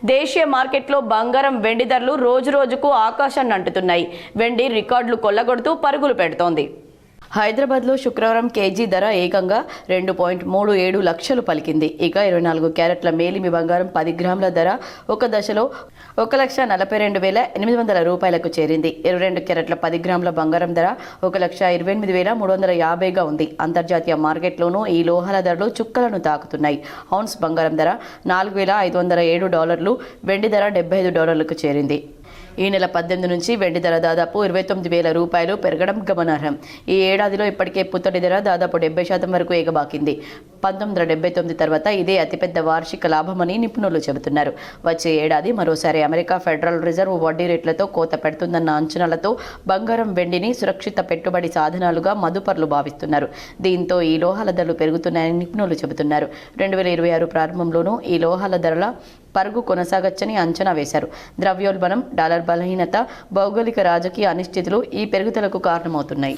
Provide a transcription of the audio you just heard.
దేశీయ మార్కెట్లో బంగారం వెండి ధరలు రోజురోజుకు ఆకాశాన్ని అంటుతున్నాయి. వెండి రికార్డులు కొల్లగొడుతూ పరుగులు పెడుతోంది. హైదరాబాద్లో శుక్రవారం కేజీ ధర ఏకంగా 2.37 లక్షలు పలికింది. ఇక 24 క్యారెట్ల మేలిమి బంగారం 10 గ్రాముల ధర ఒక దశలో 1,42,800 రూపాయలకు చేరింది. 22 క్యారెట్ల 10 గ్రాముల బంగారం ధర 1,28,350గా ఉంది. అంతర్జాతీయ మార్కెట్లోనూ ఈ లోహాల ధరలు చుక్కలను తాకుతున్నాయి. ఔన్స్ బంగారం ధర $4,507, వెండి ధర $75లకు చేరింది. ఈ నెల 18 నుంచి వెండి ధర దాదాపు 29,000 రూపాయలు పెరగడం గమనార్హం. ఈ ఏడాదిలో ఇప్పటికే పుత్తడి ధర దాదాపు 70% వరకు ఎగబాకింది. 1979 తర్వాత ఇదే అతిపెద్ద వార్షిక లాభమని నిపుణులు చెబుతున్నారు. వచ్చే ఏడాది మరోసారి అమెరికా ఫెడరల్ రిజర్వ్ వడ్డీ రేట్లతో కోత పెడుతుందన్న అంచనాలతో బంగారం వెండిని సురక్షిత పెట్టుబడి సాధనాలుగా మదుపర్లు భావిస్తున్నారు. దీంతో ఈ లోహాల ధరలు పెరుగుతున్నాయని నిపుణులు చెబుతున్నారు. 2026 ప్రారంభంలోనూ ఈ లోహాల ధరల పరుగు కొనసాగచ్చని అంచనా వేశారు. ద్రవ్యోల్బణం, డాలర్ బలహీనత, భౌగోళిక రాజకీయ అనిశ్చితులు ఈ పెరుగుదలకు కారణమవుతున్నాయి.